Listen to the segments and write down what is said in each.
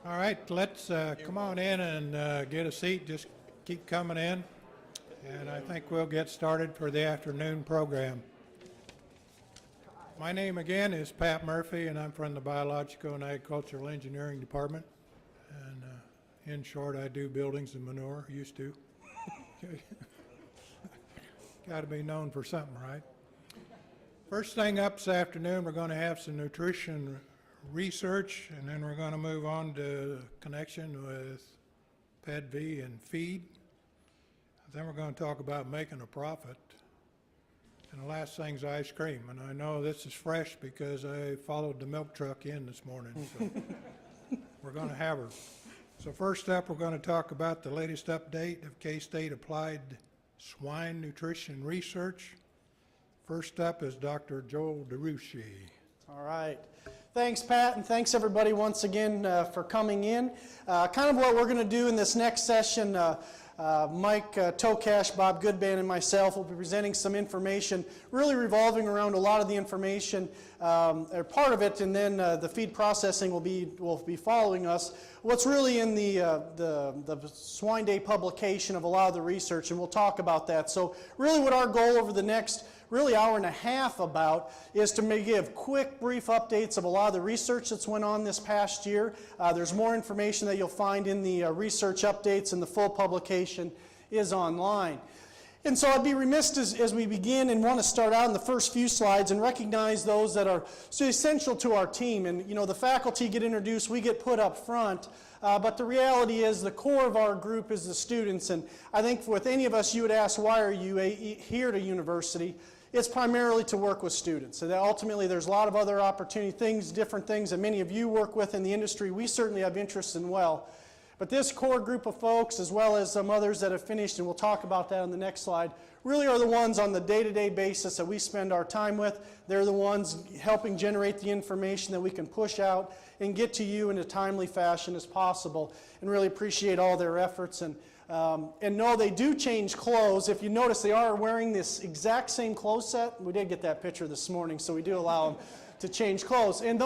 All right, let's come on in and get a seat. Just keep coming in, and I think we'll get started for the afternoon program. My name again is Pat Murphy, and I'm from the Biological and Agricultural Engineering Department. And in short, I do buildings and manure, used to. Got to be known for something, right? First thing up this afternoon, we're going to have some nutrition research, and then we're going to move on to connection with PEDV and feed. Then we're going to talk about making a profit. And the last thing's ice cream. And I know this is fresh because I followed the milk truck in this morning. So we're going to have her. So first up, we're going to talk about the latest update of K-State Applied Swine Nutrition Research. First up is Dr. Joel DeRucci. All right. Thanks, Pat, and thanks everybody once again for coming in. Kind of what we're going to do in this next session, Mike Tokash, Bob Goodban, and myself will be presenting some information really revolving around a lot of the information, or part of it, and then the feed processing will be following us. What's really in the Swine Day publication of a lot of the research, and we'll talk about that. So really what our goal over the next really hour and a half about is to give quick, brief updates of a lot of the research that's went on this past year. There's more information that you'll find in the research updates, and the full publication is online. And so I'd be remiss as we begin and want to start out in the first few slides and recognize those that are so essential to our team. And you know, the faculty get introduced, we get put up front. But the reality is the core of our group is the students. And I think with any of us, you would ask, why are you here at a university? It's primarily to work with students. So that ultimately there's a lot of other different things that many of you work with in the industry. We certainly have interest in well. But this core group of folks, as well as some others that have finished, and we'll talk about that on the next slide, really are the ones on the day-to-day basis that we spend our time with. They're the ones helping generate the information that we can push out and get to you in a timely fashion as possible, and really appreciate all their efforts. And no, they do change clothes. If you notice, they are wearing this exact same clothes set. We did get that picture this morning, so we do allow them to change clothes. And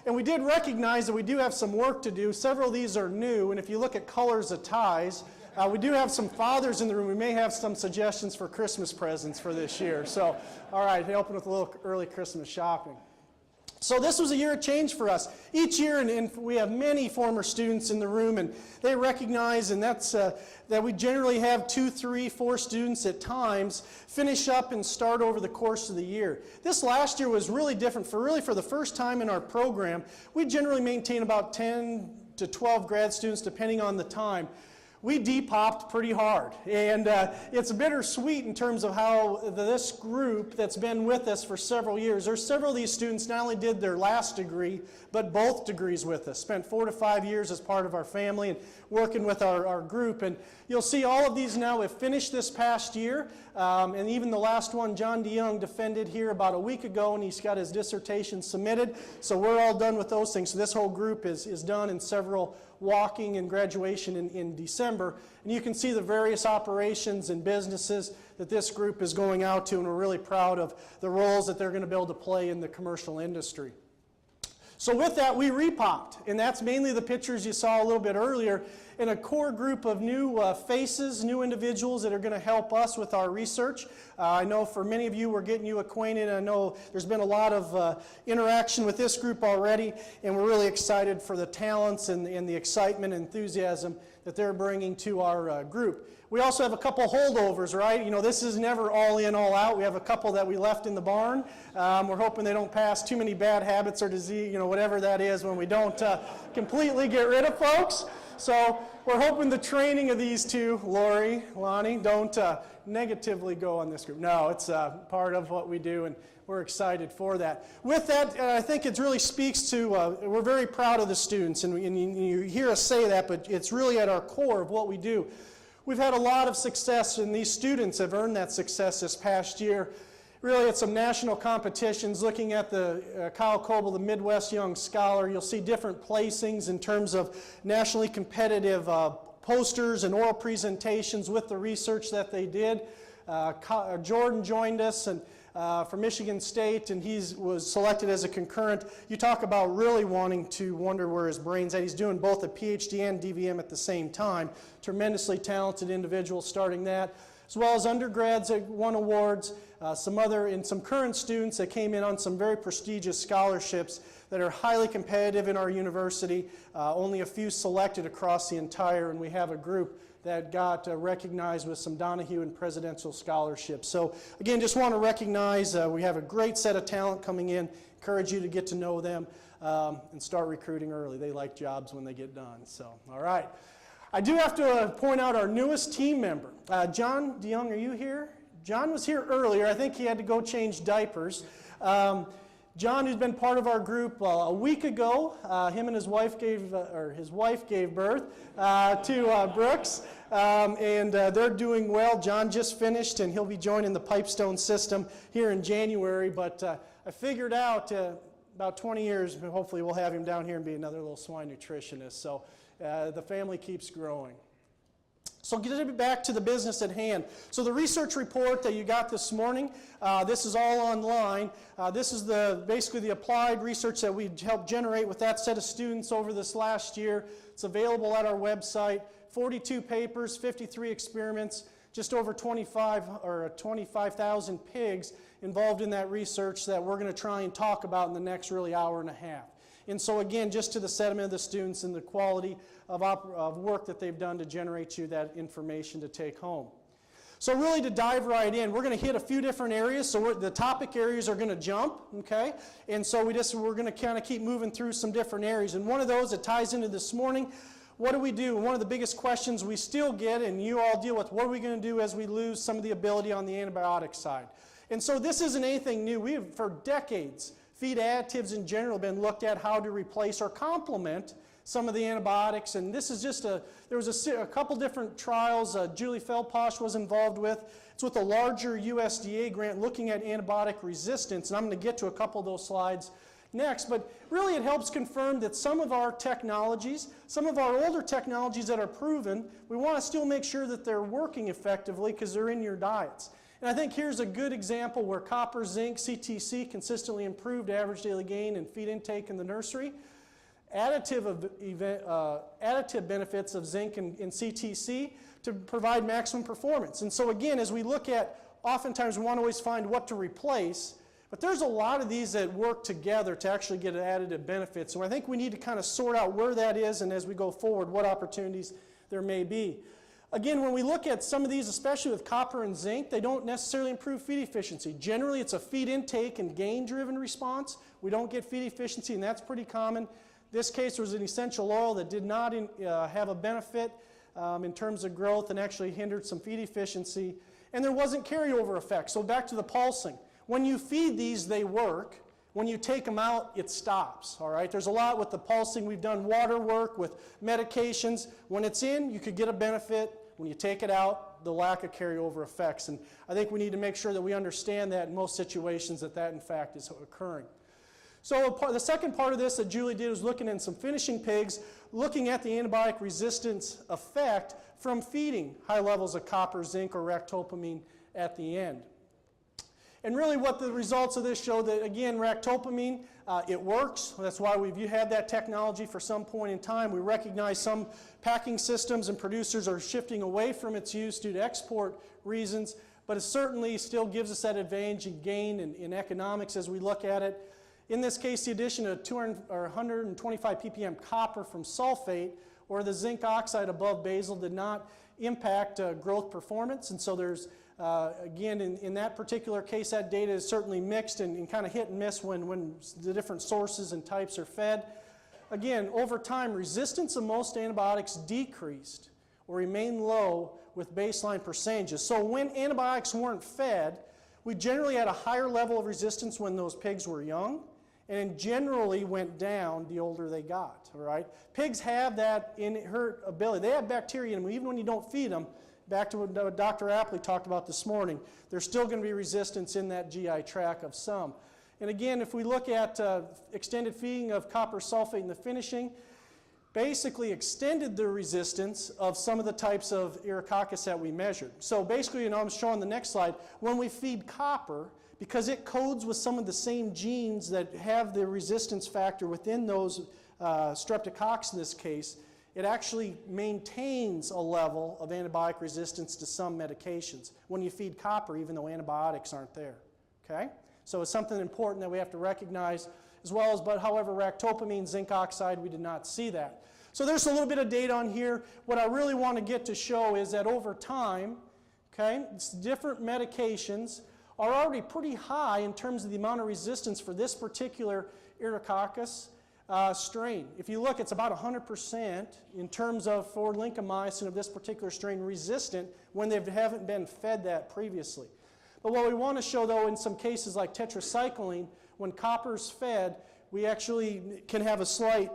we did recognize that we do have some work to do. Several of these are new, and if you look at colors of ties, we do have some fathers in the room. We may have some suggestions for Christmas presents for this year. So, all right, helping with a little early Christmas shopping. So this was a year of change for us. Each year, and we have many former students in the room, and they recognize, and that's that we generally have 2, 3, 4 students at times finish up and start over the course of the year. This last year was really different. For the first time in our program, we generally maintain about 10 to 12 grad students, depending on the time. We depopped pretty hard, and it's bittersweet in terms of how this group that's been with us for several years, there's several of these students not only did their last degree, but both degrees with us, spent 4 to 5 years as part of our family and working with our group. And you'll see all of these now have finished this past year, and even the last one, John DeYoung, defended here about a week ago, and he's got his dissertation submitted. So we're all done with those things. So this whole group is done, in several walking and graduation in December. And you can see the various operations and businesses that this group is going out to, and we're really proud of the roles that they're going to be able to play in the commercial industry. So with that, we repopped, and that's mainly the pictures you saw a little bit earlier, in a core group of new faces, new individuals that are going to help us with our research. I know for many of you, we're getting you acquainted. I know there's been a lot of interaction with this group already, and we're really excited for the talents and the excitement and enthusiasm that they're bringing to our group. We also have a couple holdovers, right? You know, this is never all in, all out. We have a couple that we left in the barn. We're hoping they don't pass too many bad habits or disease, you know, whatever that is, when we don't completely get rid of folks. So we're hoping the training of these two, Lori, Lonnie, don't negatively go on this group. No, it's part of what we do, and we're excited for that. With that, I think it really speaks to, we're very proud of the students, and you hear us say that, but it's really at our core of what we do. We've had a lot of success, and these students have earned that success this past year. Really, at some national competitions, looking at the Kyle Coble, the Midwest Young Scholar, you'll see different placings in terms of nationally competitive posters and oral presentations with the research that they did. Jordan joined us, and from Michigan State, and he was selected as a concurrent. You talk about really wanting to wonder where his brain's at. He's doing both a PhD and DVM at the same time. Tremendously talented individual starting that, as well as undergrads that won awards, some current students that came in on some very prestigious scholarships that are highly competitive in our university. Only a few selected across the entire, and we have a group that got recognized with some Donahue and presidential scholarships. So again, just want to recognize we have a great set of talent coming in. Encourage you to get to know them and start recruiting early. They like jobs when they get done. So, all right. I do have to point out our newest team member. John DeYoung, are you here? John was here earlier. I think he had to go change diapers. John, who's been part of our group a week ago, him and his wife gave birth to Brooks, and they're doing well. John just finished, and he'll be joining the Pipestone system here in January. But I figured out about 20 years, hopefully we'll have him down here and be another little swine nutritionist. So the family keeps growing. So getting back to the business at hand. So the research report that you got this morning, this is all online. This is basically the applied research that we helped generate with that set of students over this last year. It's available at our website. 42 papers, 53 experiments, just over 25,000 pigs involved in that research that we're going to try and talk about in the next really hour and a half. And so again, just to the sentiment of the students and the quality of work that they've done to generate you that information to take home. So really to dive right in, we're going to hit a few different areas. So the topic areas are going to jump, okay? And so we're going to kind of keep moving through some different areas. And one of those that ties into this morning, what do we do? One of the biggest questions we still get, and you all deal with, what are we going to do as we lose some of the ability on the antibiotic side? And so this isn't anything new. We have, for decades, feed additives in general have been looked at how to replace or complement some of the antibiotics, and this is just there was a couple different trials Julie Feldposh was involved with. It's with a larger USDA grant looking at antibiotic resistance, and I'm going to get to a couple of those slides next, but really it helps confirm that some of our technologies, some of our older technologies that are proven, we want to still make sure that they're working effectively because they're in your diets. And I think here's a good example where copper, zinc, CTC consistently improved average daily gain and feed intake in the nursery. Additive benefits of zinc and CTC to provide maximum performance. And so again, as we look at, oftentimes we want to always find what to replace, but there's a lot of these that work together to actually get additive benefits. So I think we need to kind of sort out where that is, and as we go forward, what opportunities there may be. Again, when we look at some of these, especially with copper and zinc, they don't necessarily improve feed efficiency. Generally, it's a feed intake and gain-driven response. We don't get feed efficiency, and that's pretty common. This case was an essential oil that did not have a benefit in terms of growth and actually hindered some feed efficiency. And there wasn't carryover effect. So back to the pulsing. When you feed these, they work. When you take them out, it stops. All right? There's a lot with the pulsing. We've done water work with medications. When it's in, you could get a benefit. When you take it out, the lack of carryover effects. And I think we need to make sure that we understand that in most situations that in fact is occurring. So the second part of this that Julie did was looking in some finishing pigs, looking at the antibiotic resistance effect from feeding high levels of copper, zinc, or ractopamine at the end. And really what the results of this show that, again, ractopamine, it works. That's why we've had that technology for some point in time. We recognize some packing systems and producers are shifting away from its use due to export reasons, but it certainly still gives us that advantage and gain in economics as we look at it. In this case, the addition of 125 ppm copper from sulfate or the zinc oxide above basal did not impact growth performance. And so there's, again, in that particular case, that data is certainly mixed and kind of hit and miss when the different sources and types are fed. Again, over time, resistance of most antibiotics decreased or remained low with baseline percentages. So when antibiotics weren't fed, we generally had a higher level of resistance when those pigs were young, and generally went down the older they got, all right? Pigs have that inherent ability. They have bacteria in them, even when you don't feed them. Back to what Dr. Apley talked about this morning, there's still going to be resistance in that GI tract of some. And again, if we look at extended feeding of copper sulfate in the finishing, basically extended the resistance of some of the types of Iricoccus that we measured. So basically, I'm showing the next slide, when we feed copper, because it codes with some of the same genes that have the resistance factor within those streptococcus in this case, it actually maintains a level of antibiotic resistance to some medications when you feed copper, even though antibiotics aren't there. Okay? So it's something important that we have to recognize, as well as, but however, ractopamine, zinc oxide, we did not see that. So there's a little bit of data on here. What I really want to get to show is that over time, okay, different medications are already pretty high in terms of the amount of resistance for this particular Enterococcus strain. If you look, it's about 100% in terms of for lincomycin of this particular strain resistant when they haven't been fed that previously. But what we want to show, though, in some cases like tetracycline, when copper is fed, we actually can have a slight,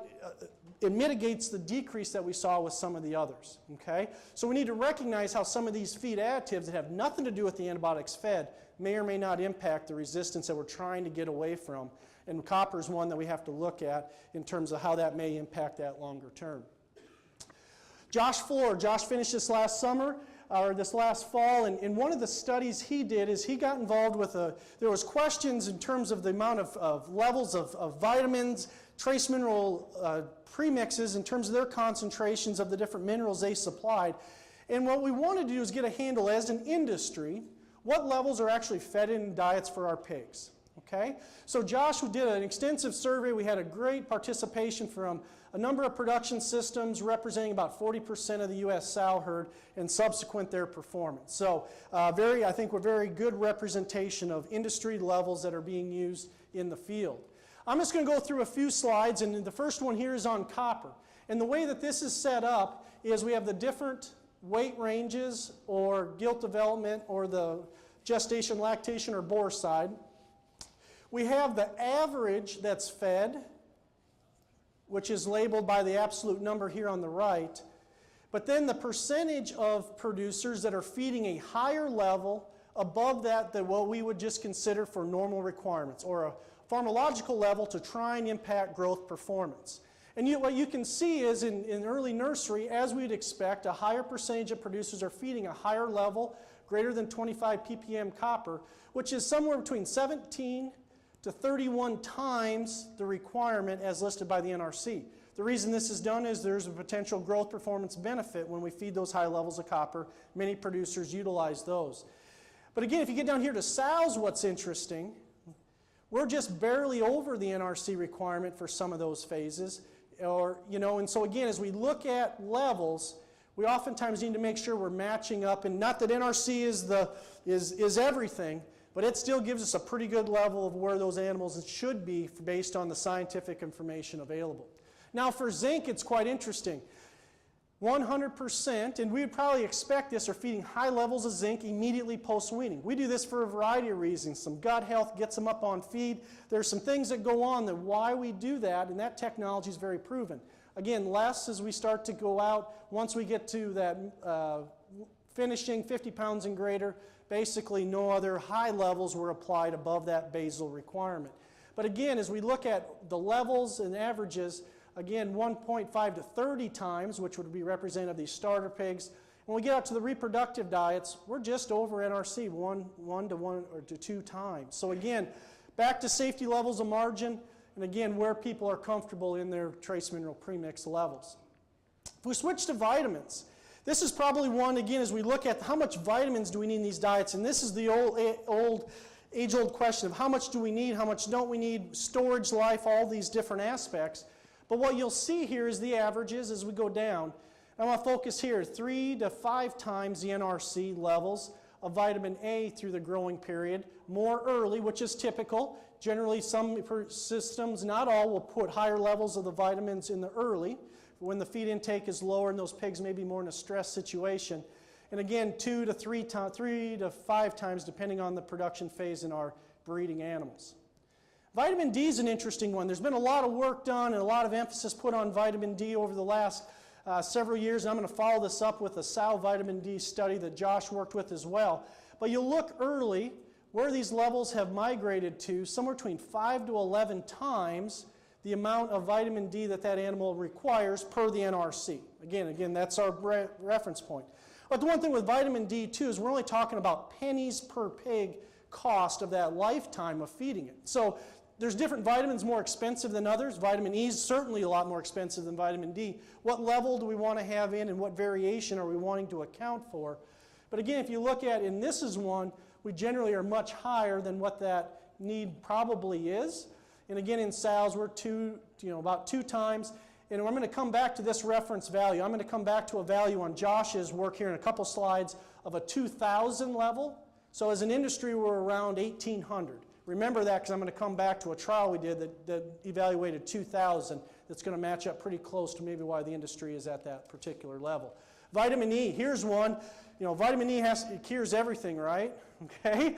it mitigates the decrease that we saw with some of the others. Okay? So we need to recognize how some of these feed additives that have nothing to do with the antibiotics fed may or may not impact the resistance that we're trying to get away from. And copper is one that we have to look at in terms of how that may impact that longer term. Josh finished this last summer, or this last fall, and one of the studies he did is he got involved with there was questions in terms of the amount of levels of vitamins, trace mineral premixes in terms of their concentrations of the different minerals they supplied. And what we wanted to do is get a handle as an industry, what levels are actually fed in diets for our pigs. Okay? So Josh did an extensive survey. We had a great participation from a number of production systems representing about 40% of the U.S. sow herd and subsequent their performance. So I think we're very good representation of industry levels that are being used in the field. I'm just going to go through a few slides, and the first one here is on copper. And the way that this is set up is we have the different weight ranges or gilt development or the gestation, lactation, or boar side. We have the average that's fed, which is labeled by the absolute number here on the right, but then the percentage of producers that are feeding a higher level above that than what we would just consider for normal requirements, or a pharmacological level to try and impact growth performance. And what you can see is in early nursery, as we'd expect, a higher percentage of producers are feeding a higher level, greater than 25 ppm copper, which is somewhere between 17 to 31 times the requirement as listed by the NRC. The reason this is done is there's a potential growth performance benefit when we feed those high levels of copper. Many producers utilize those. But again, if you get down here to sows, what's interesting, we're just barely over the NRC requirement for some of those phases. And so again, as we look at levels, we oftentimes need to make sure we're matching up, and not that NRC is everything, but it still gives us a pretty good level of where those animals should be based on the scientific information available. Now for zinc, it's quite interesting. 100%, and we would probably expect this, are feeding high levels of zinc immediately post-weaning. We do this for a variety of reasons. Some gut health gets them up on feed. There's some things that go on that why we do that, and that technology is very proven. Again, less as we start to go out. Once we get to that finishing 50 pounds and greater, basically no other high levels were applied above that basal requirement. But again, as we look at the levels and averages, again, 1.5 to 30 times, which would be representative of these starter pigs. When we get out to the reproductive diets, we're just over NRC, one to two times. So again, back to safety levels of margin, and again, where people are comfortable in their trace mineral premix levels. If we switch to vitamins, this is probably one, again, as we look at how much vitamins do we need in these diets, and this is the age-old question of how much do we need, how much don't we need, storage life, all these different aspects. But what you'll see here is the averages as we go down. I want to focus here, 3 to 5 times the NRC levels of vitamin A through the growing period, more early, which is typical. Generally, some systems, not all, will put higher levels of the vitamins in the early, when the feed intake is lower and those pigs may be more in a stress situation. And again, 3 to 5 times, depending on the production phase in our breeding animals. Vitamin D is an interesting one. There's been a lot of work done and a lot of emphasis put on vitamin D over the last several years. And I'm going to follow this up with a sow vitamin D study that Josh worked with as well. But you'll look early where these levels have migrated to, somewhere between 5 to 11 times the amount of vitamin D that animal requires per the NRC. Again, that's our reference point. But the one thing with vitamin D too is we're only talking about pennies per pig cost of that lifetime of feeding it. So there's different vitamins more expensive than others. Vitamin E is certainly a lot more expensive than vitamin D. What level do we want to have in, and what variation are we wanting to account for? But again, if you look at, and this is one, we generally are much higher than what that need probably is. And again, in sows, we're about 2 times. And I'm going to come back to this reference value. I'm going to come back to a value on Josh's work here in a couple slides of a 2,000 level. So as an industry, we're around 1,800. Remember that because I'm going to come back to a trial we did that evaluated 2,000 that's going to match up pretty close to maybe why the industry is at that particular level. Vitamin E, here's one. Vitamin E cures everything, right? Okay.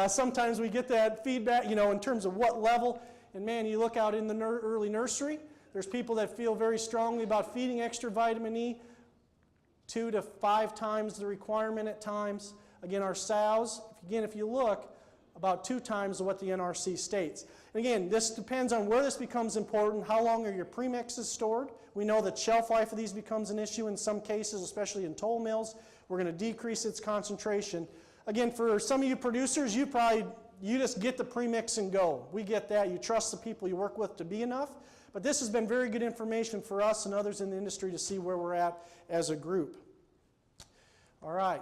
Sometimes we get that feedback, in terms of what level. And man, you look out in the early nursery, there's people that feel very strongly about feeding extra vitamin E, 2 to 5 times the requirement at times. Again, our sows, if you look, about 2 times what the NRC states. And again, this depends on where this becomes important. How long are your premixes stored? We know that shelf life of these becomes an issue in some cases, especially in toll mills. We're going to decrease its concentration. Again, for some of you producers, you just get the premix and go. We get that. You trust the people you work with to be enough. But this has been very good information for us and others in the industry to see where we're at as a group. All right.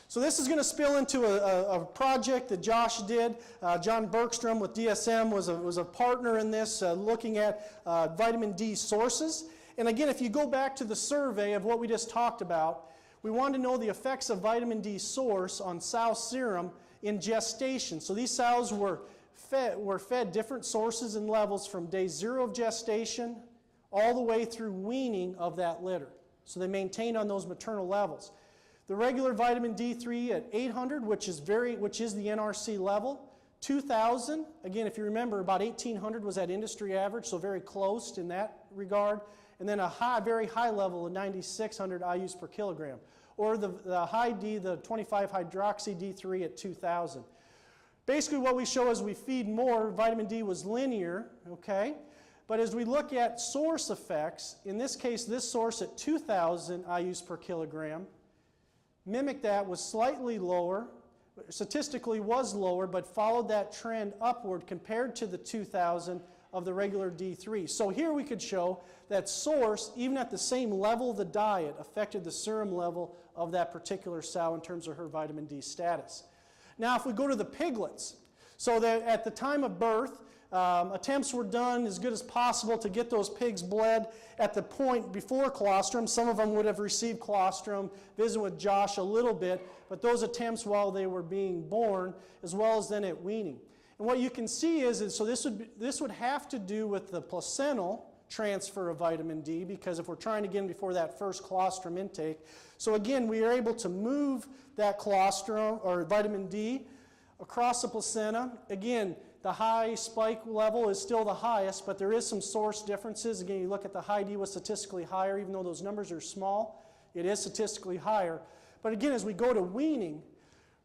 So this is going to spill into a project that Josh did. John Bergstrom with DSM was a partner in this, looking at vitamin D sources. And again, if you go back to the survey of what we just talked about, we wanted to know the effects of vitamin D source on sow serum in gestation. So these sows were fed different sources and levels from day 0 of gestation all the way through weaning of that litter. So they maintained on those maternal levels. The regular vitamin D3 at 800, which is the NRC level. 2,000, again, if you remember, about 1,800 was that industry average, so very close in that regard. And then a very high level of 9,600 IUs per kilogram. Or the high D, the 25-hydroxy D3 at 2,000. Basically what we show as we feed more, vitamin D was linear, okay? But as we look at source effects, in this case, this source at 2,000 IUs per kilogram, mimicked that, was slightly lower, statistically was lower, but followed that trend upward compared to the 2,000 of the regular D3. So here we could show that source, even at the same level of the diet, affected the serum level of that particular sow in terms of her vitamin D status. Now if we go to the piglets, so that at the time of birth, attempts were done as good as possible to get those pigs bled at the point before colostrum. Some of them would have received colostrum, visited with Josh a little bit, but those attempts while they were being born, as well as then at weaning. And what you can see is so this would have to do with the placental transfer of vitamin D, because if we're trying to get in before that first colostrum intake. So again, we are able to move that colostrum or vitamin D across the placenta. Again, the high spike level is still the highest, but there is some source differences. Again, you look at the high D was statistically higher, even though those numbers are small, it is statistically higher. But again, as we go to weaning,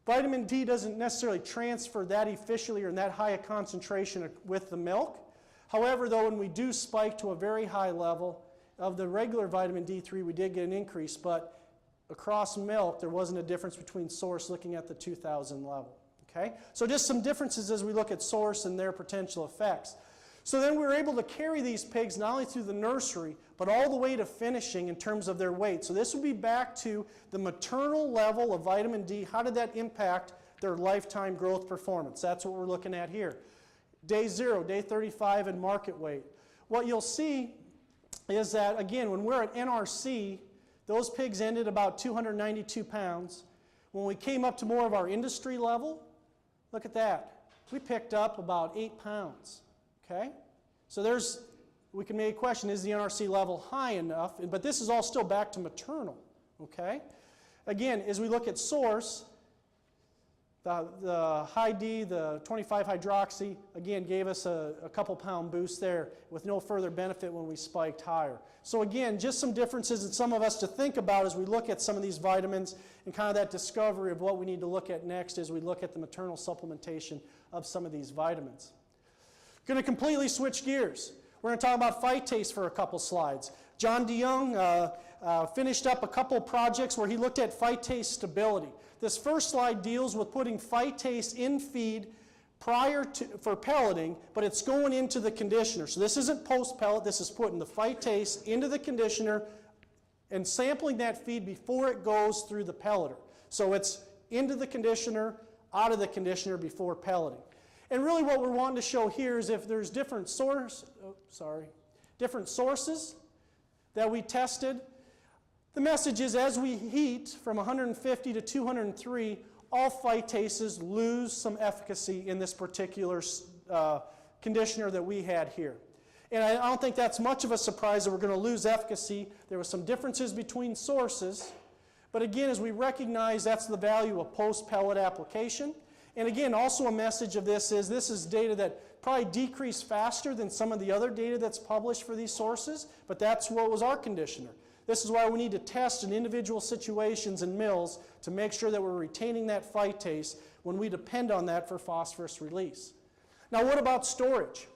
vitamin D doesn't necessarily transfer that efficiently or in that high a concentration with the milk. However, though, when we do spike to a very high level of the regular vitamin D3, we did get an increase, but across milk, there wasn't a difference between source looking at the 2,000 level. Okay? So just some differences as we look at source and their potential effects. So then we were able to carry these pigs not only through the nursery, but all the way to finishing in terms of their weight. So this would be back to the maternal level of vitamin D. How did that impact their lifetime growth performance? That's what we're looking at here. Day 0, day 35, and market weight. What you'll see is that, again, when we're at NRC, those pigs ended about 292 pounds. When we came up to more of our industry level, look at that. We picked up about 8 pounds. Okay? So we can make a question, is the NRC level high enough? But this is all still back to maternal. Okay? Again, as we look at source, the high D, the 25-hydroxy, again, gave us a couple pound boost there with no further benefit when we spiked higher. So again, just some differences in some of us to think about as we look at some of these vitamins and kind of that discovery of what we need to look at next as we look at the maternal supplementation of some of these vitamins. Going to completely switch gears. We're going to talk about phytase for a couple slides. John DeYoung finished up a couple projects where he looked at phytase stability. This first slide deals with putting phytase in feed for pelleting, but it's going into the conditioner. So this isn't post-pellet, this is putting the phytase into the conditioner and sampling that feed before it goes through the pelleter. So it's into the conditioner, out of the conditioner before pelleting. And really what we're wanting to show here is if there's different sources that we tested. The message is as we heat from 150 to 203, all phytases lose some efficacy in this particular conditioner that we had here. And I don't think that's much of a surprise that we're going to lose efficacy. There were some differences between sources. But again, as we recognize that's the value of post-pellet application. And again, also a message of this is data that probably decreased faster than some of the other data that's published for these sources, but that's what was our conditioner. This is why we need to test in individual situations and mills to make sure that we're retaining that phytase when we depend on that for phosphorus release. Now what about storage?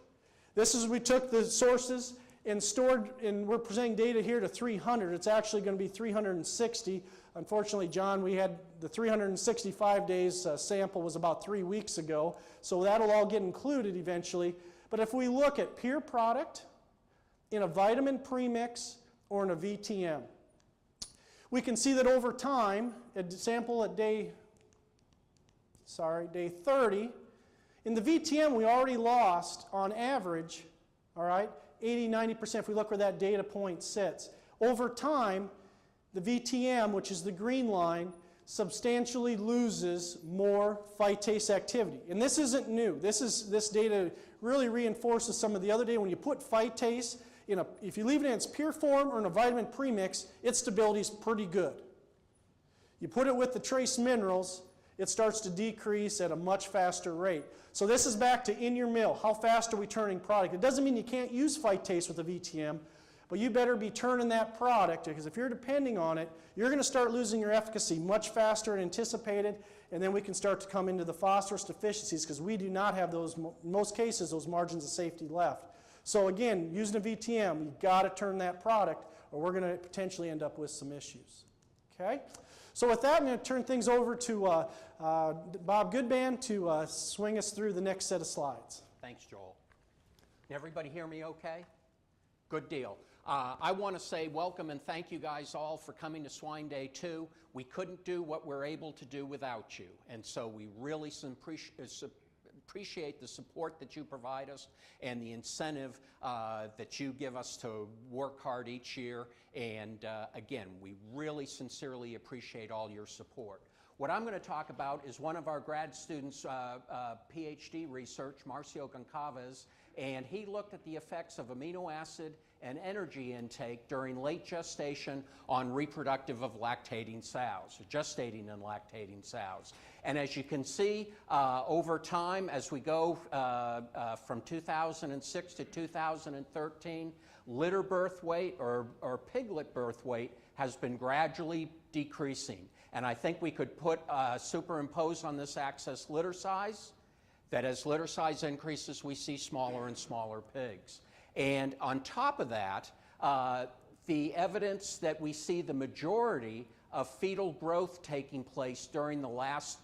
This is, we took the sources and stored, and we're presenting data here to 300. It's actually going to be 360. Unfortunately, John, we had the 365 days sample was about 3 weeks ago, so that'll all get included eventually. But if we look at pure product in a vitamin premix or in a VTM, we can see that over time, a sample at day 30, in the VTM we already lost on average, all right, 80-90% if we look where that data point sits. Over time, the VTM, which is the green line, substantially loses more phytase activity. And this isn't new. This data really reinforces some of the other data. When you put phytase if you leave it in its pure form or in a vitamin premix, its stability is pretty good. You put it with the trace minerals, it starts to decrease at a much faster rate. So this is back to in your mill. How fast are we turning product? It doesn't mean you can't use phytase with a VTM, but you better be turning that product, because if you're depending on it, you're going to start losing your efficacy much faster than anticipated, and then we can start to come into the phosphorus deficiencies, because we do not have those, in most cases, those margins of safety left. So again, using a VTM, you've got to turn that product, or we're going to potentially end up with some issues. Okay? So with that, I'm going to turn things over to Bob Goodban to swing us through the next set of slides. Thanks, Joel. Can everybody hear me okay? Good deal. I want to say welcome and thank you guys all for coming to Swine Day 2. We couldn't do what we're able to do without you, and so we really appreciate the support that you provide us and the incentive that you give us to work hard each year. And again, we really sincerely appreciate all your support. What I'm going to talk about is one of our grad students' PhD research, Marcio Goncalves, and he looked at the effects of amino acid and energy intake during late gestation on reproductive of lactating sows, gestating and lactating sows. And as you can see, over time, as we go from 2006 to 2013, litter birth weight or piglet birth weight has been gradually decreasing. And I think we could superimpose on this axis litter size, that as litter size increases, we see smaller and smaller pigs. And on top of that, the evidence that we see the majority of fetal growth taking place during the last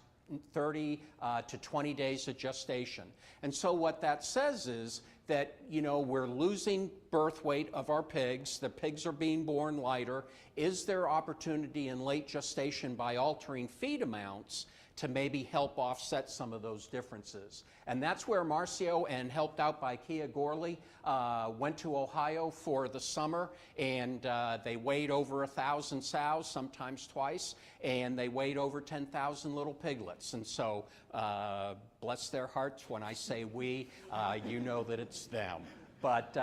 30 to 20 days of gestation. And so what that says is that, you know, we're losing birth weight of our pigs. The pigs are being born lighter. Is there opportunity in late gestation by altering feed amounts to maybe help offset some of those differences? And that's where Marcio, and helped out by Kia Gorley, went to Ohio for the summer, and they weighed over 1,000 sows, sometimes twice, and they weighed over 10,000 little piglets. And so, bless their hearts, when I say we, you know that it's them. But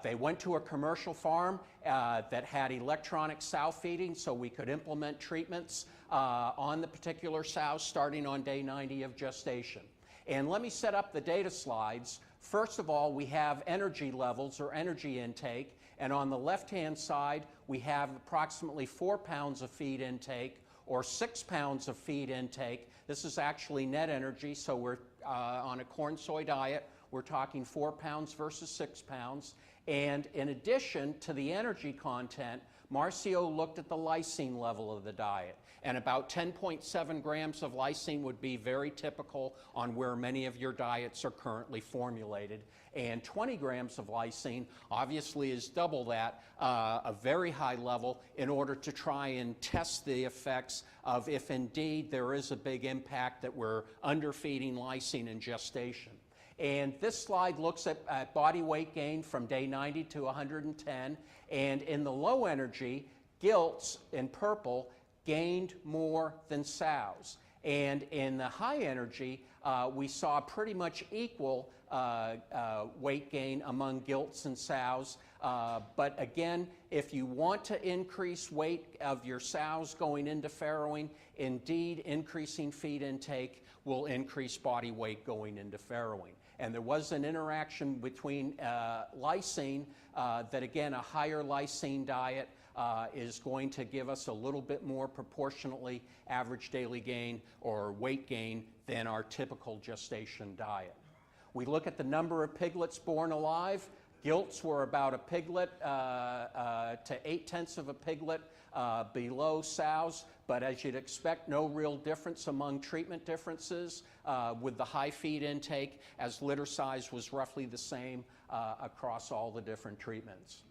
they went to a commercial farm that had electronic sow feeding, so we could implement treatments on the particular sows starting on day 90 of gestation. And let me set up the data slides. First of all, we have energy levels or energy intake, and on the left-hand side, we have approximately 4 pounds of feed intake or 6 pounds of feed intake. This is actually net energy, so we're on a corn soy diet. we're talking 4 pounds versus 6 pounds. And in addition to the energy content, Marcio looked at the lysine level of the diet. And about 10.7 grams of lysine would be very typical on where many of your diets are currently formulated. And 20 grams of lysine obviously is double that, a very high level, in order to try and test the effects of if indeed there is a big impact that we're underfeeding lysine in gestation. And this slide looks at body weight gain from day 90 to 110. And in the low energy, gilts in purple gained more than sows. And in the high energy, we saw pretty much equal weight gain among gilts and sows. But again, if you want to increase weight of your sows going into farrowing, indeed increasing feed intake will increase body weight going into farrowing. And there was an interaction between lysine, that again, a higher lysine diet is going to give us a little bit more proportionately average daily gain or weight gain than our typical gestation diet. We look at the number of piglets born alive. Gilts were about a piglet to 0.8 of a piglet below sows, but as you'd expect, no real difference among treatment differences with the high feed intake, as litter size was roughly the same across all the different treatments.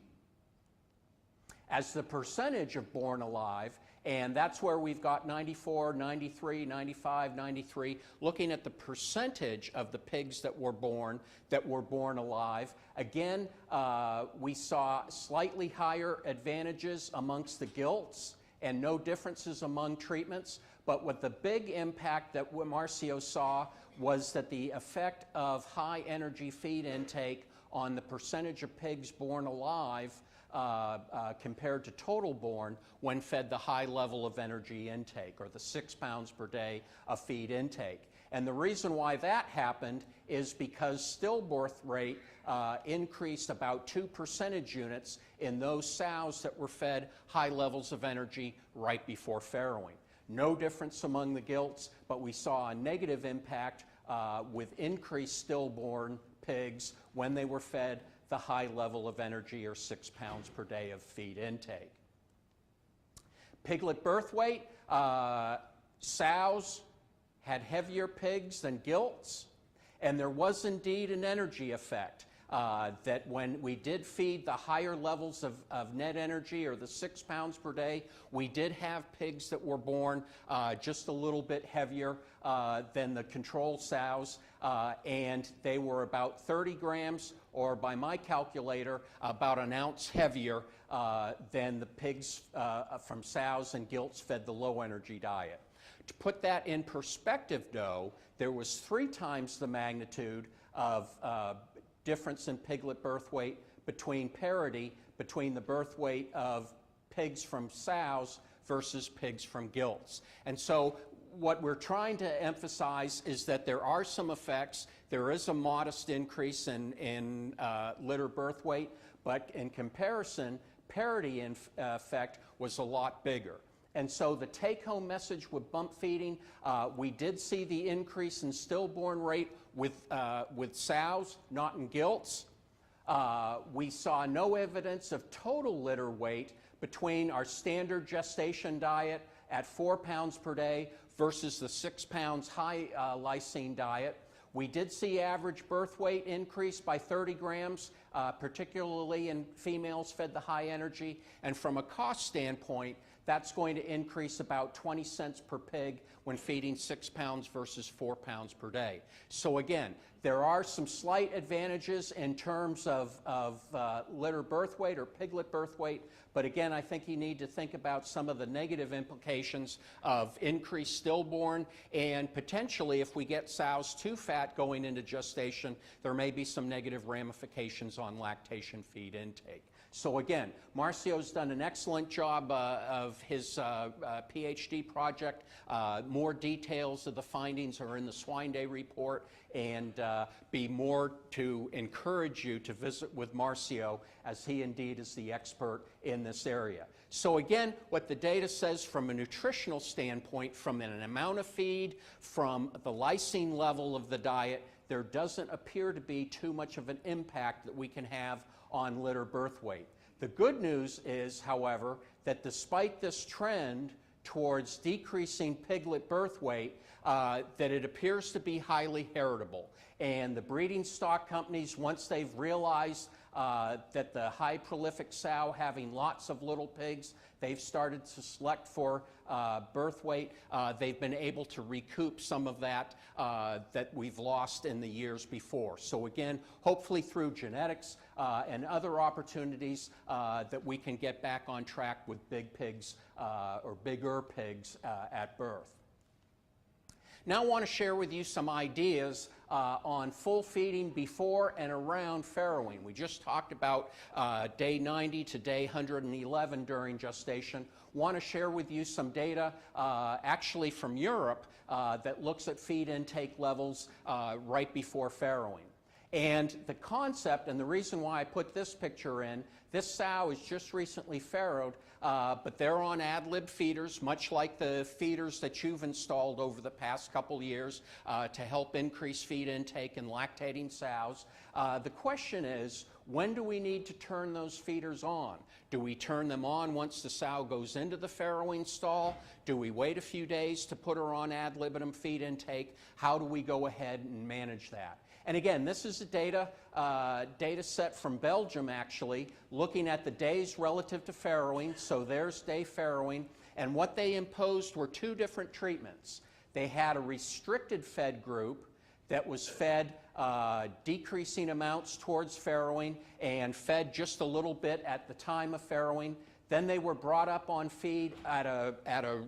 As the percentage of born alive, and that's where we've got 94, 93, 95, 93, looking at the percentage of the pigs that were born alive. Again, we saw slightly higher advantages amongst the gilts and no differences among treatments. But what the big impact that Marcio saw was that the effect of high energy feed intake on the percentage of pigs born alive compared to total born when fed the high level of energy intake, or the 6 pounds per day of feed intake. And the reason why that happened is because stillbirth rate increased about 2 percentage units in those sows that were fed high levels of energy right before farrowing. No difference among the gilts, but we saw a negative impact with increased stillborn pigs when they were fed the high level of energy, or 6 pounds per day of feed intake. Piglet birth weight, sows had heavier pigs than gilts, and there was indeed an energy effect. That when we did feed the higher levels of net energy, or the 6 pounds per day, we did have pigs that were born just a little bit heavier than the control sows, and they were about 30 grams, or by my calculator, about an ounce heavier than the pigs from sows and gilts fed the low energy diet. To put that in perspective, though, there was 3 times the magnitude of difference in piglet birth weight between parity between the birth weight of pigs from sows versus pigs from gilts. And so what we're trying to emphasize is that there are some effects. There is a modest increase in litter birth weight, but in comparison, parity in effect was a lot bigger. And so the take-home message with bump feeding, we did see the increase in stillborn rate with sows, not in gilts. We saw no evidence of total litter weight between our standard gestation diet at 4 pounds per day versus the 6 pounds high lysine diet. We did see average birth weight increase by 30 grams, particularly in females fed the high energy. And from a cost standpoint, that's going to increase about 20 cents per pig when feeding 6 pounds versus 4 pounds per day. So again, there are some slight advantages in terms of litter birth weight or piglet birth weight, but again, I think you need to think about some of the negative implications of increased stillborn, and potentially if we get sows too fat going into gestation, there may be some negative ramifications on lactation feed intake. So again, Marcio's done an excellent job of his PhD project. More details of the findings are in the Swine Day report, and be more to encourage you to visit with Marcio, as he indeed is the expert in this area. So again, what the data says from a nutritional standpoint, from an amount of feed, from the lysine level of the diet, there doesn't appear to be too much of an impact that we can have on litter birth weight. The good news is, however, that despite this trend towards decreasing piglet birth weight, that it appears to be highly heritable. And the breeding stock companies, once they've realized that the high prolific sow having lots of little pigs, they've started to select for birth weight. They've been able to recoup some of that that we've lost in the years before. So again, hopefully through genetics and other opportunities that we can get back on track with big pigs or bigger pigs at birth. Now I want to share with you some ideas on full feeding before and around farrowing. We just talked about day 90 to day 111 during gestation. Want to share with you some data actually from Europe that looks at feed intake levels right before farrowing. And the concept, and the reason why I put this picture in, this sow is just recently farrowed, but they're on ad-lib feeders, much like the feeders that you've installed over the past couple years to help increase feed intake in lactating sows. The question is, when do we need to turn those feeders on? Do we turn them on once the sow goes into the farrowing stall? Do we wait a few days to put her on ad libitum feed intake? How do we go ahead and manage that? And again, this is a data set from Belgium, actually, looking at the days relative to farrowing. So there's day farrowing. And what they imposed were two different treatments. They had a restricted fed group that was fed decreasing amounts towards farrowing and fed just a little bit at the time of farrowing. Then they were brought up on feed at a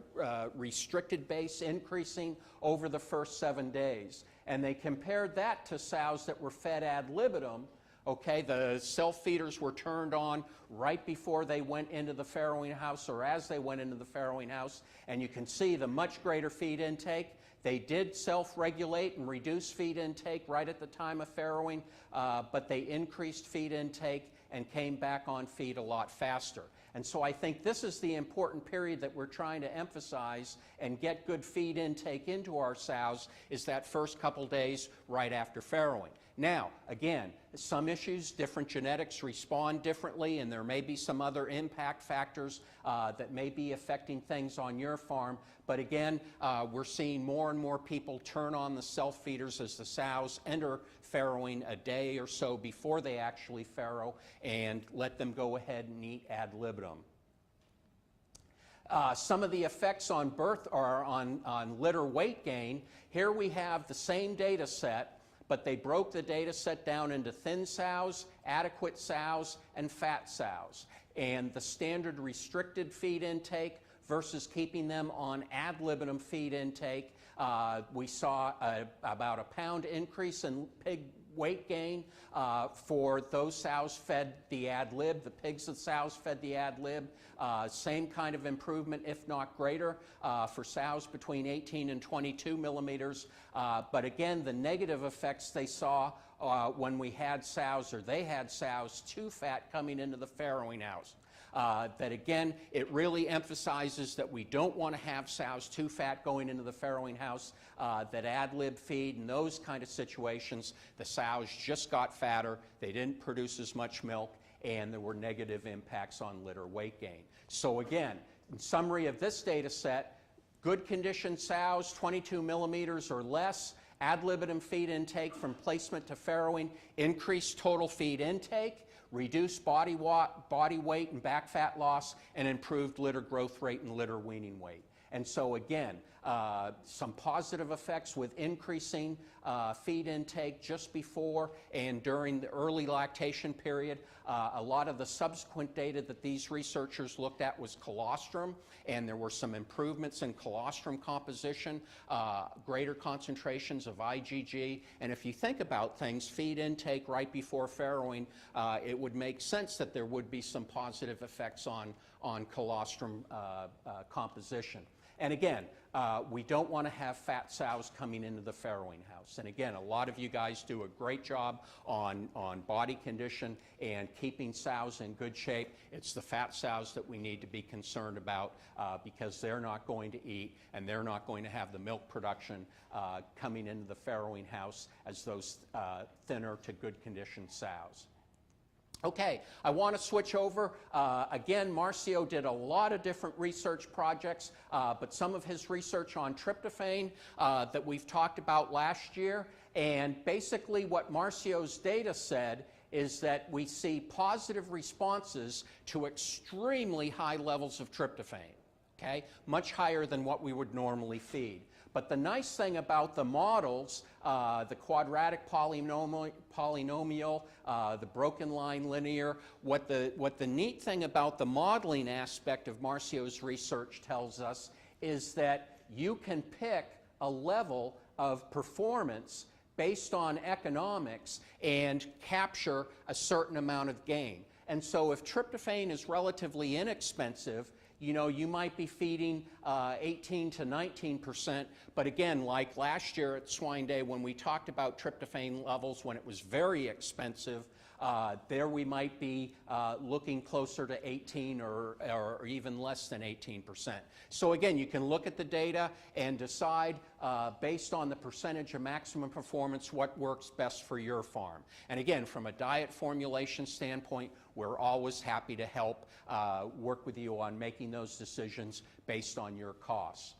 restricted base, increasing over the first 7 days. And they compared that to sows that were fed ad libitum. Okay, the self-feeders were turned on right before they went into the farrowing house or as they went into the farrowing house. And you can see the much greater feed intake. They did self-regulate and reduce feed intake right at the time of farrowing, but they increased feed intake and came back on feed a lot faster. And so I think this is the important period that we're trying to emphasize and get good feed intake into our sows, is that first couple days right after farrowing. Now, again, some issues, different genetics respond differently, and there may be some other impact factors that may be affecting things on your farm. But again, we're seeing more and more people turn on the self-feeders as the sows enter farrowing a day or so before they actually farrow, and let them go ahead and eat ad libitum. Some of the effects on birth are on litter weight gain. Here we have the same data set, but they broke the data set down into thin sows, adequate sows, and fat sows. And the standard restricted feed intake versus keeping them on ad libitum feed intake, we saw about a pound increase in pig weight gain for those sows fed the ad lib. The pigs of sows fed the ad lib. Same kind of improvement, if not greater, for sows between 18 and 22 millimeters. But again, the negative effects they saw when we had sows, or they had sows too fat coming into the farrowing house. That again, it really emphasizes that we don't want to have sows too fat going into the farrowing house, that ad lib feed and those kind of situations, the sows just got fatter, they didn't produce as much milk, and there were negative impacts on litter weight gain. So again, in summary of this data set, good condition sows, 22 millimeters or less, ad libitum feed intake from placement to farrowing, increased total feed intake, reduced body weight and back fat loss, and improved litter growth rate and litter weaning weight. And so again, some positive effects with increasing feed intake just before and during the early lactation period. A lot of the subsequent data that these researchers looked at was colostrum, and there were some improvements in colostrum composition, greater concentrations of IgG. And if you think about things, feed intake right before farrowing, it would make sense that there would be some positive effects on colostrum composition. And again, we don't want to have fat sows coming into the farrowing house. And again, a lot of you guys do a great job on body condition and keeping sows in good shape. It's the fat sows that we need to be concerned about because they're not going to eat and they're not going to have the milk production coming into the farrowing house as those thinner to good condition sows. Okay, I want to switch over. Again, Marcio did a lot of different research projects, but some of his research on tryptophan that we've talked about last year. And basically what Marcio's data said is that we see positive responses to extremely high levels of tryptophan, okay? Much higher than what we would normally feed. But the nice thing about the models, the quadratic polynomial, the broken line linear, what the neat thing about the modeling aspect of Marcio's research tells us is that you can pick a level of performance based on economics and capture a certain amount of gain. And so if tryptophan is relatively inexpensive, you know, you might be feeding 18 to 19%, but again, like last year at Swine Day when we talked about tryptophan levels when it was very expensive, there we might be looking closer to 18 or even less than 18%. So again, you can look at the data and decide based on the percentage of maximum performance what works best for your farm. And again, from a diet formulation standpoint, we're always happy to help work with you on making those decisions based on your costs.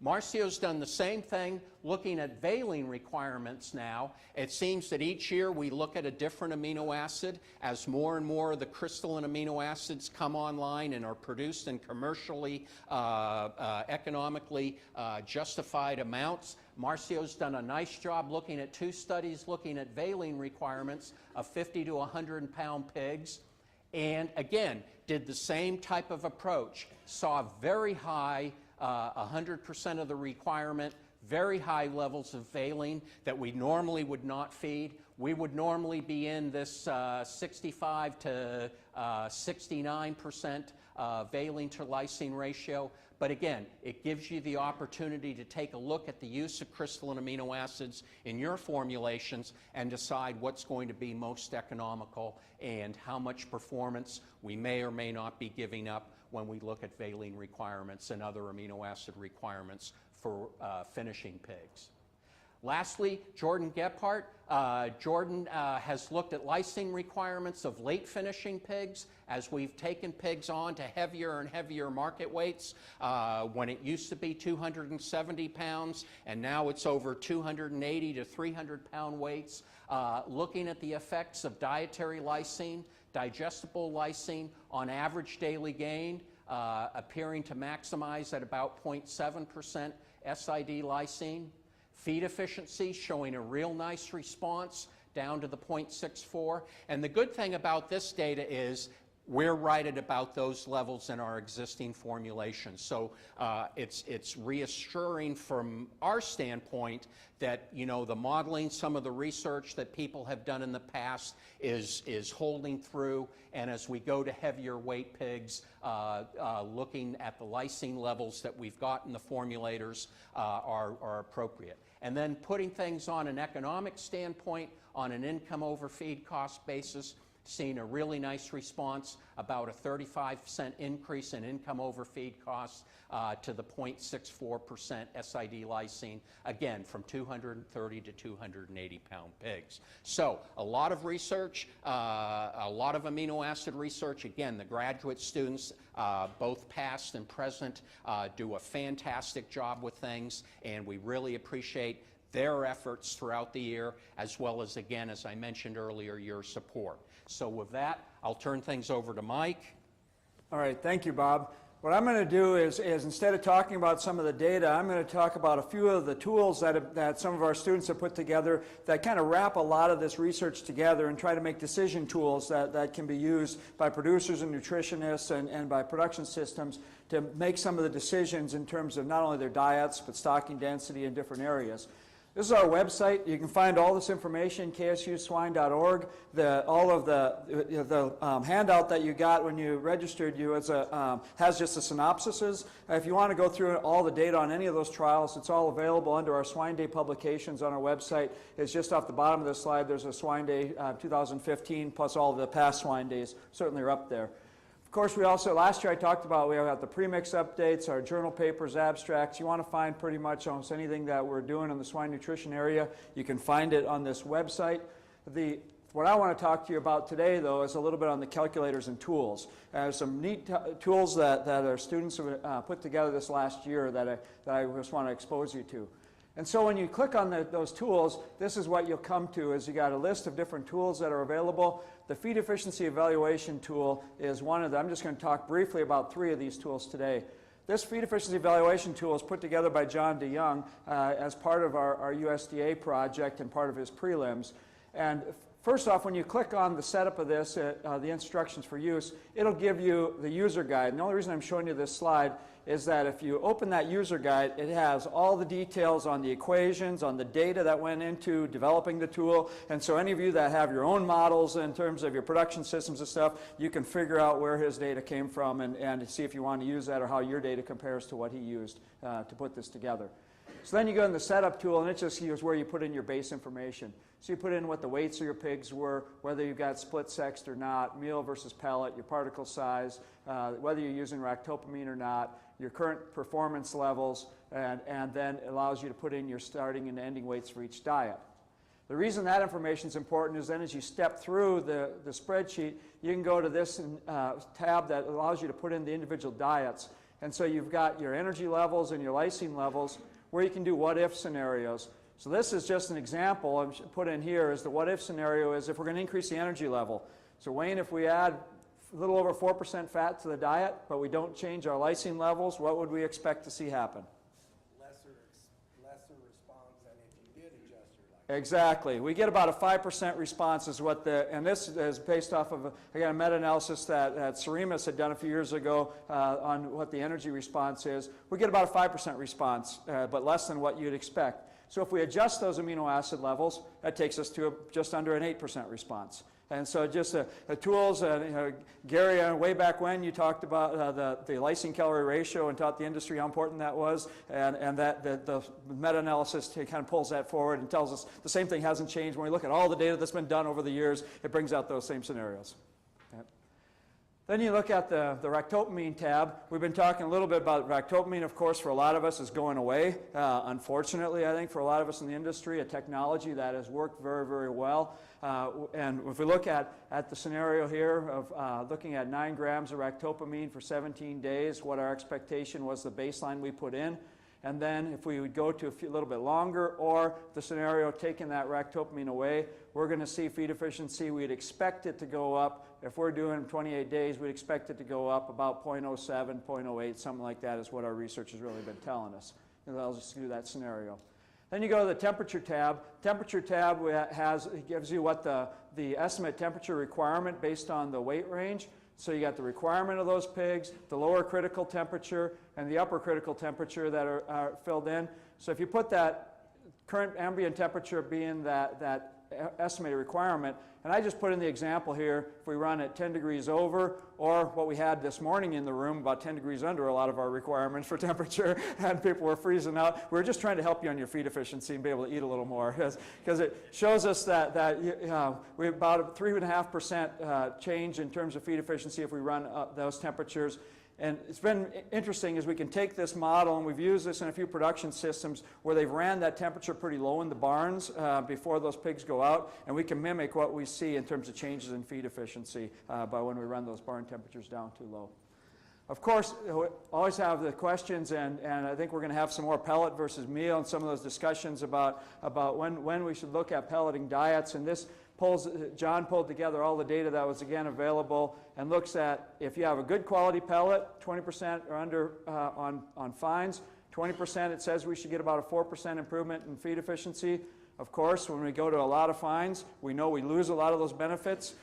Marcio's done the same thing looking at valine requirements now. It seems that each year we look at a different amino acid as more and more of the crystalline amino acids come online and are produced in commercially, economically justified amounts. Marcio's done a nice job looking at 2 studies looking at valine requirements of 50 to 100 pound pigs. And again, did the same type of approach, saw very high 100% of the requirement, very high levels of valine that we normally would not feed. We would normally be in this 65 to 69% valine to lysine ratio. But again, it gives you the opportunity to take a look at the use of crystalline amino acids in your formulations and decide what's going to be most economical and how much performance we may or may not be giving up when we look at valine requirements and other amino acid requirements for finishing pigs. Lastly, Jordan Gephardt. Jordan has looked at lysine requirements of late finishing pigs as we've taken pigs on to heavier and heavier market weights. When it used to be 270 pounds and now it's over 280 to 300 pound weights. Looking at the effects of dietary lysine, digestible lysine on average daily gain, appearing to maximize at about 0.7% SID lysine. Feed efficiency showing a real nice response down to the 0.64. And the good thing about this data is we're right at about those levels in our existing formulations. So it's reassuring from our standpoint that, you know, the modeling, some of the research that people have done in the past is holding through. And as we go to heavier weight pigs, looking at the lysine levels that we've got in the formulators are appropriate. And then putting things on an economic standpoint, on an income over feed cost basis, seeing a really nice response, about a 35% increase in income over feed costs to the 0.64% SID lysine, again, from 230 to 280 pound pigs. So a lot of research, a lot of amino acid research. Again, the graduate students, both past and present, do a fantastic job with things, and we really appreciate their efforts throughout the year, as well as, again, as I mentioned earlier, your support. So with that, I'll turn things over to Mike. All right, thank you, Bob. What I'm going to do is instead of talking about some of the data, I'm going to talk about a few of the tools that some of our students have put together that kind of wrap a lot of this research together and try to make decision tools that can be used by producers and nutritionists and by production systems to make some of the decisions in terms of not only their diets, but stocking density in different areas. This is our website. You can find all this information, ksuswine.org. All of the handout that you got when you registered has just the synopsises. If you want to go through all the data on any of those trials, it's all available under our Swine Day publications on our website. It's just off the bottom of the slide. There's a Swine Day 2015 plus all of the past Swine Days. Certainly are up there. Of course, we also, last year I talked about, we have the Premixed Updates, our journal papers, abstracts. You want to find pretty much almost anything that we're doing in the swine nutrition area, you can find it on this website. What I want to talk to you about today, though, is a little bit on the calculators and tools. Some neat tools that our students have put together this last year that I just want to expose you to. And so when you click on those tools, this is what you'll come to, is you got a list of different tools that are available. The feed efficiency evaluation tool is one of them. I'm just going to talk briefly about 3 of these tools today. This feed efficiency evaluation tool is put together by John DeYoung as part of our USDA project and part of his prelims. And first off, when you click on the setup of this, the instructions for use, it'll give you the user guide. And the only reason I'm showing you this slide is that if you open that user guide, it has all the details on the equations, on the data that went into developing the tool. And so any of you that have your own models in terms of your production systems and stuff, you can figure out where his data came from and see if you want to use that or how your data compares to what he used to put this together. So then you go in the setup tool, and it just is where you put in your base information. So you put in what the weights of your pigs were, whether you've got split sexed or not, meal versus pellet, your particle size, whether you're using ractopamine or not, your current performance levels, and then it allows you to put in your starting and ending weights for each diet. The reason that information is important is then as you step through the spreadsheet, you can go to this tab that allows you to put in the individual diets. And so you've got your energy levels and your lysine levels where you can do what-if scenarios. So this is just an example I've put in here is the what-if scenario is if we're going to increase the energy level. So Wayne, if we add a little over 4% fat to the diet, but we don't change our lysine levels, what would we expect to see happen? Lesser response than if you did adjust your lysine. Exactly. We get about a 5% response is what and this is based off of, again, a meta-analysis that Sarimas had done a few years ago on what the energy response is. We get about a 5% response, but less than what you'd expect. So if we adjust those amino acid levels, that takes us to just under an 8% response. And so just the tools, Gary, way back when you talked about the lysine calorie ratio and taught the industry how important that was, and that the meta-analysis kind of pulls that forward and tells us the same thing hasn't changed. When we look at all the data that's been done over the years, it brings out those same scenarios. Okay. Then you look at the ractopamine tab. We've been talking a little bit about ractopamine, of course, for a lot of us is going away. Unfortunately, I think for a lot of us in the industry, a technology that has worked very, very well. And if we look at the scenario here of looking at 9 grams of ractopamine for 17 days, what our expectation was the baseline we put in. And then if we would go to a little bit longer, or the scenario taking that ractopamine away, we're going to see feed efficiency. We'd expect it to go up. If we're doing 28 days, we'd expect it to go up about 0.07, 0.08, something like that is what our research has really been telling us. And I'll just do that scenario. Then you go to the temperature tab. Temperature tab gives you what the estimate temperature requirement based on the weight range. So you got the requirement of those pigs, the lower critical temperature, and the upper critical temperature that are filled in. So if you put that current ambient temperature being that estimated requirement, and I just put in the example here, if we run at 10 degrees over, or what we had this morning in the room, about 10 degrees under a lot of our requirements for temperature, and people were freezing out. We're just trying to help you on your feed efficiency and be able to eat a little more, because it shows us that we have about a 3.5% change in terms of feed efficiency if we run those temperatures. And it's been interesting as we can take this model, and we've used this in a few production systems where they've ran that temperature pretty low in the barns before those pigs go out, and we can mimic what we see in terms of changes in feed efficiency by when we run those barn temperatures down too low. Of course, we always have the questions, and I think we're going to have some more pellet versus meal and some of those discussions about when we should look at pelleting diets. And this John pulled together all the data that was again available and looks at if you have a good quality pellet, 20% or under on fines, 20% it says we should get about a 4% improvement in feed efficiency. Of course, when we go to a lot of fines, we know we lose a lot of those benefits.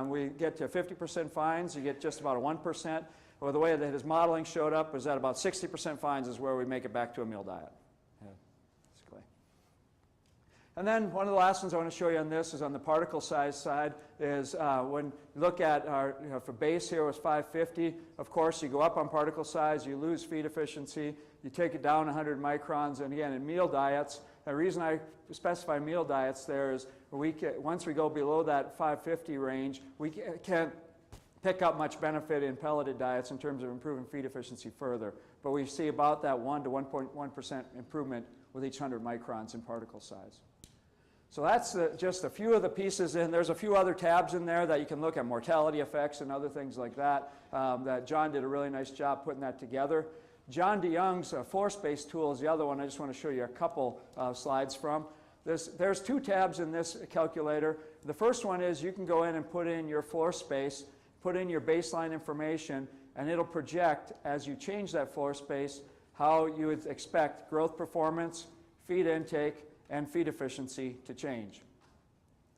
We get to 50% fines, you get just about a 1%. Well, the way that his modeling showed up was that about 60% fines is where we make it back to a meal diet. Yeah, basically. And then one of the last ones I want to show you on this is on the particle size side is when you look at our, for base here was 550, of course you go up on particle size, you lose feed efficiency, you take it down 100 microns, and again in meal diets, the reason I specify meal diets there is once we go below that 550 range, we can't pick up much benefit in pelleted diets in terms of improving feed efficiency further. But we see about that 1 to 1.1% improvement with each 100 microns in particle size. So that's just a few of the pieces in. There's a few other tabs in there that you can look at, mortality effects and other things like that, that John did a really nice job putting that together. John DeYoung's floor space tool is the other one I just want to show you a couple slides from. There's two tabs in this calculator. The first one is you can go in and put in your floor space, put in your baseline information, and it'll project, as you change that floor space, how you would expect growth performance, feed intake, and feed efficiency to change.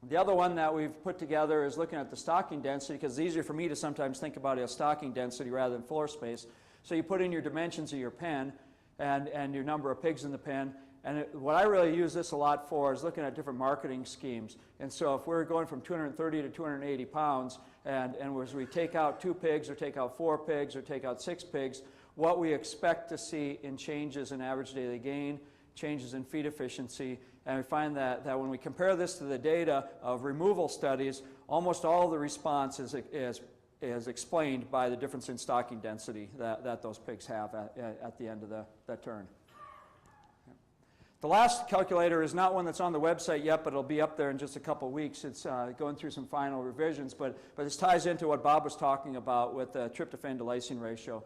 The other one that we've put together is looking at the stocking density, because it's easier for me to sometimes think about it as stocking density rather than floor space. So you put in your dimensions of your pen and your number of pigs in the pen. And what I really use this a lot for is looking at different marketing schemes. And so if we're going from 230 to 280 pounds, and as we take out 2 pigs or take out 4 pigs or take out 6 pigs, what we expect to see in changes in average daily gain, changes in feed efficiency, and we find that when we compare this to the data of removal studies, almost all of the response is explained by the difference in stocking density that those pigs have at the end of that turn. The last calculator is not one that's on the website yet, but it'll be up there in just a couple weeks. It's going through some final revisions, but this ties into what Bob was talking about with the tryptophan to lysine ratio.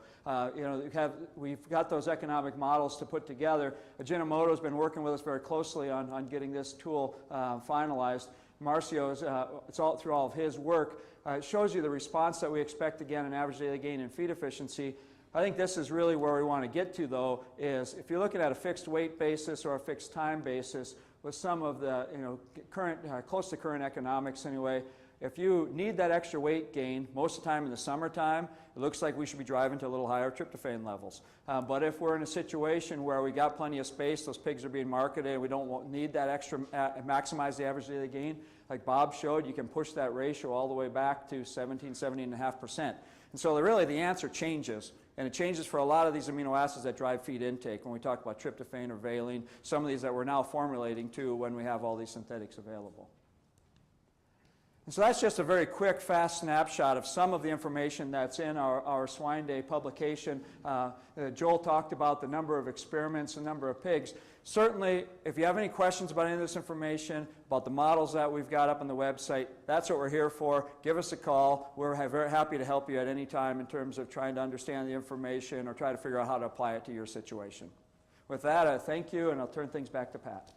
We've got those economic models to put together. Ajinomoto's been working with us very closely on getting this tool finalized. Marcio's, it's all through all of his work. It shows you the response that we expect, again, in average daily gain and feed efficiency. I think this is really where we want to get to, though, is if you're looking at a fixed weight basis or a fixed time basis with some of the current, close to current economics anyway, if you need that extra weight gain, most of the time in the summertime, it looks like we should be driving to a little higher tryptophan levels. But if we're in a situation where we got plenty of space, those pigs are being marketed, and we don't need that extra, maximize the average daily gain, like Bob showed, you can push that ratio all the way back to 17.5%. And so really the answer changes. And it changes for a lot of these amino acids that drive feed intake when we talk about tryptophan or valine, some of these that we're now formulating to when we have all these synthetics available. And so that's just a very quick, fast snapshot of some of the information that's in our Swine Day publication. Joel talked about the number of experiments, the number of pigs. Certainly, if you have any questions about any of this information, about the models that we've got up on the website, that's what we're here for. Give us a call. We're very happy to help you at any time in terms of trying to understand the information or try to figure out how to apply it to your situation. With that, I thank you, and I'll turn things back to Pat.